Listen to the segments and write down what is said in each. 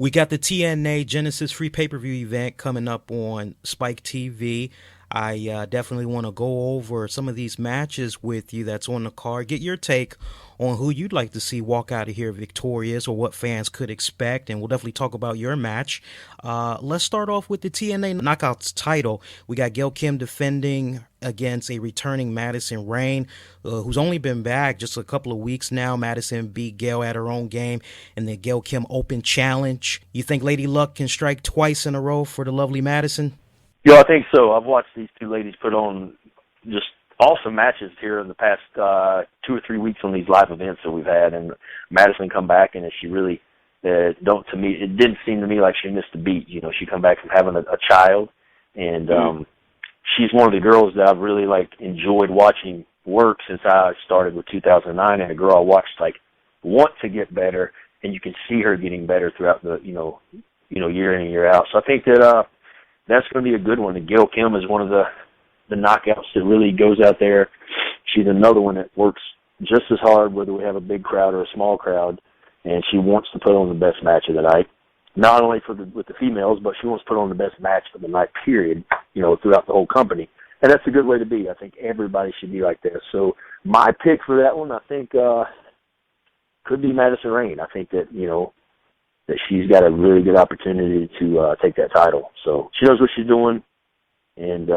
We got the TNA Genesis free pay-per-view event coming up on Spike TV. I definitely want to go over some of these matches with you that's on the card. Get your take on who you'd like to see walk out of here victorious or what fans could expect, and we'll definitely talk about your match. Let's start off with the TNA Knockouts title. We got Gail Kim defending against a returning Madison Rayne, who's only been back just a couple of weeks now. Madison beat Gail at her own game in the Gail Kim Open Challenge. You think Lady Luck can strike twice in a row for the lovely Madison? Yeah, I think so. I've watched these two ladies put on just awesome matches here in the past 2 or 3 weeks on these live events that we've had, and Madison come back, and she really it didn't seem to me like she missed a beat. You know, she come back from having a child, and she's one of the girls that I've really enjoyed watching work since I started with 2009, and a girl I watched want to get better, and you can see her getting better throughout the year in and year out. So I think that that's going to be a good one. And Gail Kim is one of the knockouts that really goes out there. She's another one that works just as hard whether we have a big crowd or a small crowd, and she wants to put on the best match of the night. Not only with the females, but she wants to put on the best match of the night, period, throughout the whole company. And that's a good way to be. I think everybody should be like that. So my pick for that one, I think, could be Madison Rayne. I think that, that she's got a really good opportunity to take that title. So she knows what she's doing, and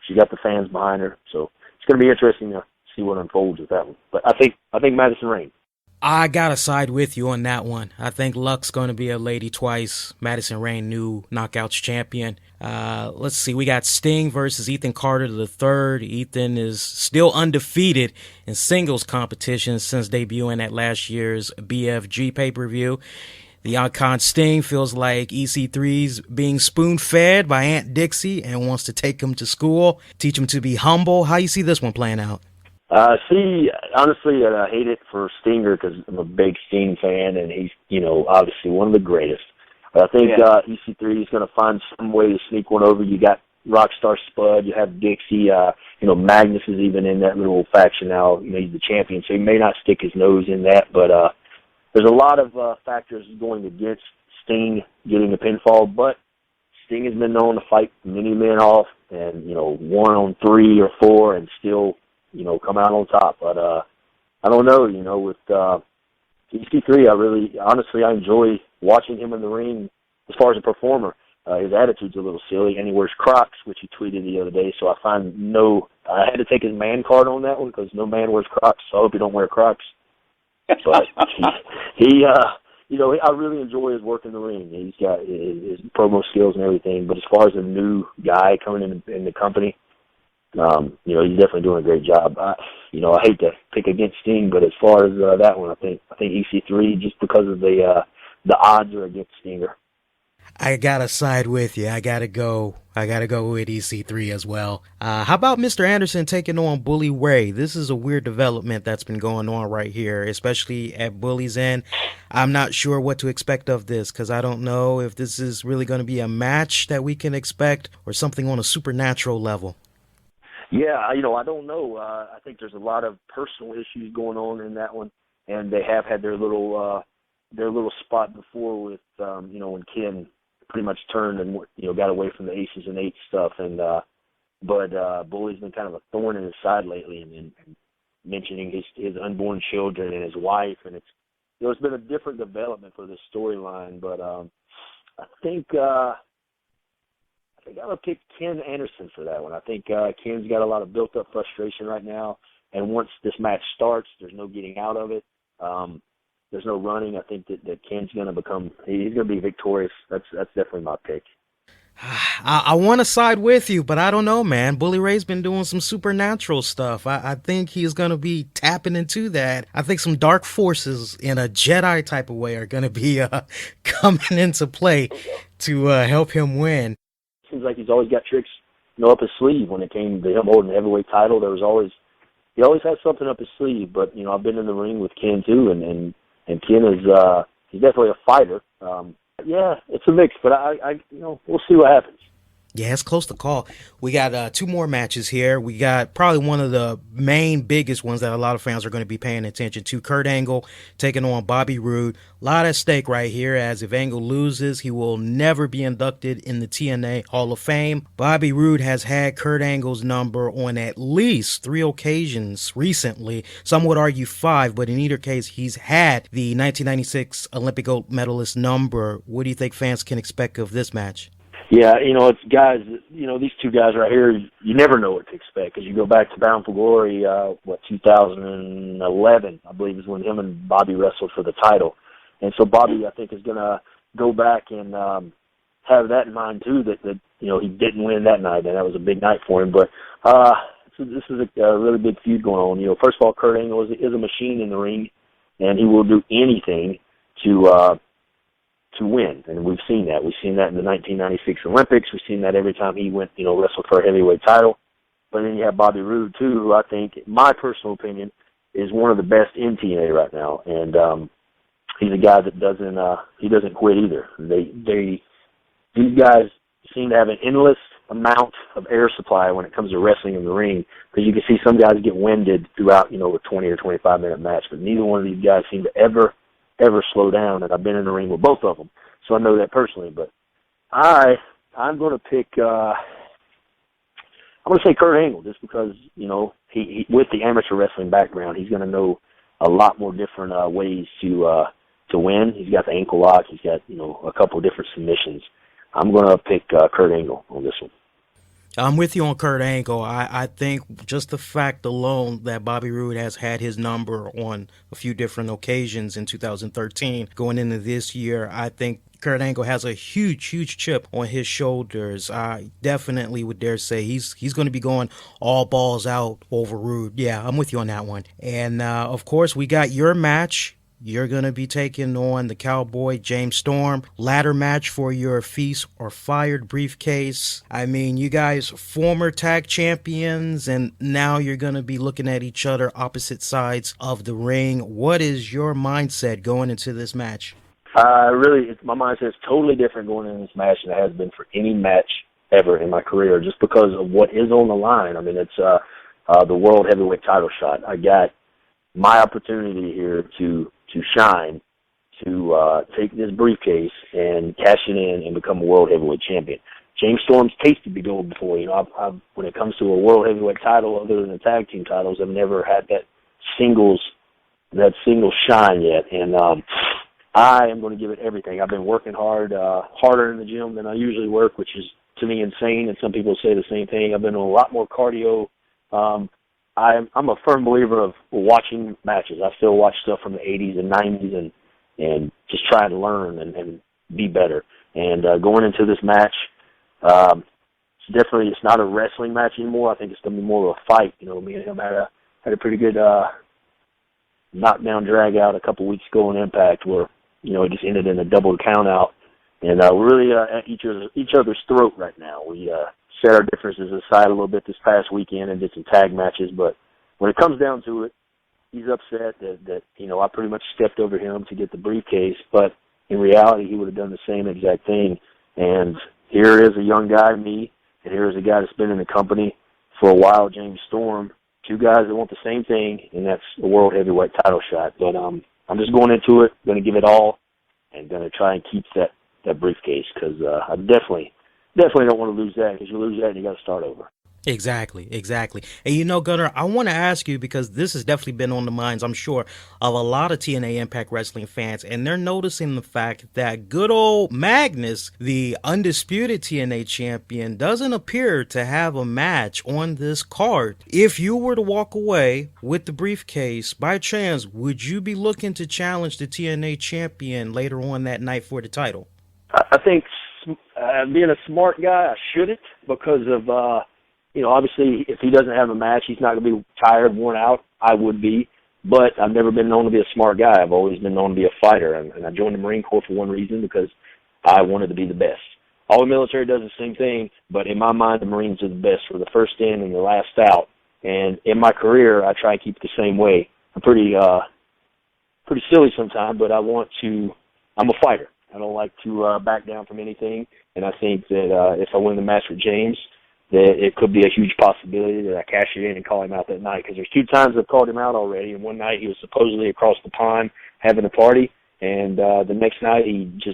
she got the fans behind her. So it's going to be interesting to see what unfolds with that one. But I think Madison Rayne. I got to side with you on that one. I think Luck's going to be a lady twice. Madison Rayne, new Knockouts champion. Let's see. We got Sting versus Ethan Carter III. Ethan is still undefeated in singles competition since debuting at last year's BFG pay-per-view. The icon Sting feels like EC3's being spoon-fed by Aunt Dixie and wants to take him to school, teach him to be humble. How you see this one playing out? Honestly, I hate it for Stinger because I'm a big Sting fan, and he's, obviously one of the greatest. But I think EC3 is going to find some way to sneak one over. You got Rockstar Spud, you have Dixie, Magnus is even in that little faction now. He's the champion, so he may not stick his nose in that, but there's a lot of factors going against Sting getting a pinfall, but Sting has been known to fight many men off and, 1 on 3 or 4 and still, come out on top. But I don't know, with EC3, I enjoy watching him in the ring as far as a performer. His attitude's a little silly, and he wears Crocs, which he tweeted the other day, so I had to take his man card on that one because no man wears Crocs, so I hope he don't wear Crocs. But I really enjoy his work in the ring. He's got his promo skills and everything. But as far as a new guy coming in the company, he's definitely doing a great job. I hate to pick against Sting, but as far as that one, I think EC3 just because of the odds are against Stinger. I gotta side with you. I gotta go with EC3 as well. How about Mr. Anderson taking on Bully Ray? This is a weird development that's been going on right here, especially at Bully's end. I'm not sure what to expect of this because I don't know if this is really going to be a match that we can expect or something on a supernatural level. Yeah, I don't know. I think there's a lot of personal issues going on in that one, and they have had their little spot before with when Ken pretty much turned and got away from the aces and eights stuff, and but Bully's been kind of a thorn in his side lately, and mentioning his unborn children and his wife, and it's been a different development for this storyline, but I think I would pick Ken Anderson for that one. I think Ken's got a lot of built-up frustration right now, and once this match starts, there's no getting out of it. There's no running. I think that Ken's going to be victorious. That's definitely my pick. I want to side with you, but I don't know, man. Bully Ray's been doing some supernatural stuff. I think he's going to be tapping into that. I think some dark forces in a Jedi type of way are going to be coming into play to help him win. Seems like he's always got tricks, up his sleeve. When it came to him holding the heavyweight title, he always has something up his sleeve. But I've been in the ring with Ken too, and Ken is he's definitely a fighter. Yeah, it's a mix, but I we'll see what happens. Yeah, it's close to call. We got two more matches here. We got probably one of the main biggest ones that a lot of fans are going to be paying attention to. Kurt Angle taking on Bobby Roode. A lot at stake right here, as if Angle loses, he will never be inducted in the TNA Hall of Fame. Bobby Roode has had Kurt Angle's number on at least 3 occasions recently. Some would argue 5, but in either case, he's had the 1996 Olympic gold medalist number. What do you think fans can expect of this match? Yeah, it's guys, these two guys right here, you never know what to expect because you go back to Bound for Glory, 2011, I believe is when him and Bobby wrestled for the title. And so Bobby, I think, is going to go back and have that in mind, too, that he didn't win that night, and that was a big night for him. But this is a really big feud going on. First of all, Kurt Angle is a machine in the ring, and he will do anything to win, and we've seen that. We've seen that in the 1996 Olympics. We've seen that every time he went, wrestled for a heavyweight title. But then you have Bobby Roode, too, who I think, in my personal opinion, is one of the best in TNA right now. And he's a guy that doesn't quit either. These guys seem to have an endless amount of air supply when it comes to wrestling in the ring, because you can see some guys get winded throughout, a 20 or 25-minute match, but neither one of these guys seem to ever slow down, and I've been in the ring with both of them, so I know that personally. But I'm going to pick. I'm going to say Kurt Angle, just because he with the amateur wrestling background, he's going to know a lot more different ways to win. He's got the ankle lock. He's got a couple of different submissions. I'm going to pick Kurt Angle on this one. I'm with you on Kurt Angle. I think just the fact alone that Bobby Roode has had his number on a few different occasions in 2013 going into this year, I think Kurt Angle has a huge chip on his shoulders. I definitely would dare say he's going to be going all balls out over Roode. Yeah, I'm with you on that one. And, of course, we got your match. You're going to be taking on the Cowboy, James Storm. Ladder match for your Feast or Fired briefcase. I mean, you guys former tag champions, and now you're going to be looking at each other opposite sides of the ring. What is your mindset going into this match? My mindset is totally different going into this match than it has been for any match ever in my career, just because of what is on the line. I mean, it's the World Heavyweight title shot. I got my opportunity here to shine, to take this briefcase and cash it in and become a World Heavyweight Champion. James Storm's tasted the gold before. When it comes to a World Heavyweight title, other than the tag team titles, I've never had that single shine yet. And I am going to give it everything. I've been working harder in the gym than I usually work, which is, to me, insane. And some people say the same thing. I've been doing a lot more cardio. I'm a firm believer of watching matches. I still watch stuff from the 80s and 90s and just try to learn and be better. And going into this match, it's not a wrestling match anymore. I think it's going to be more of a fight. Me and him had a pretty good knockdown drag out a couple weeks ago in Impact where, it just ended in a double count out. And we're really at each other's throat right now. We set our differences aside a little bit this past weekend and did some tag matches, but when it comes down to it, he's upset that I pretty much stepped over him to get the briefcase, but in reality, he would have done the same exact thing. And here is a young guy, me, and here is a guy that's been in the company for a while, James Storm, two guys that want the same thing, and that's the World Heavyweight title shot. But I'm just going into it, going to give it all, and going to try and keep that briefcase, because I definitely don't want to lose that, because you lose that and you got to start over. Exactly. And Gunnar, I want to ask you, because this has definitely been on the minds, I'm sure, of a lot of TNA Impact Wrestling fans, and they're noticing the fact that good old Magnus, the undisputed TNA champion, doesn't appear to have a match on this card. If you were to walk away with the briefcase, by chance, would you be looking to challenge the TNA champion later on that night for the title? I think being a smart guy, I shouldn't, because of obviously, if he doesn't have a match, he's not going to be tired, worn out. I would be. But I've never been known to be a smart guy. I've always been known to be a fighter. And I joined the Marine Corps for one reason, because I wanted to be the best. All the military does the same thing, but in my mind, the Marines are the best for the first in and the last out. And in my career, I try and keep it the same way. I'm pretty silly sometimes, but I'm a fighter. I don't like to back down from anything, and I think that if I win the match with James, that it could be a huge possibility that I cash it in and call him out that night. Because there's 2 times I've called him out already, and one night he was supposedly across the pond having a party, and the next night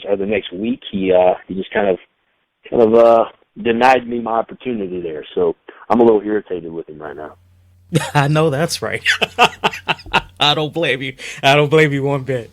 or the next week he just kind of denied me my opportunity there. So I'm a little irritated with him right now. I know that's right. I don't blame you. I don't blame you one bit.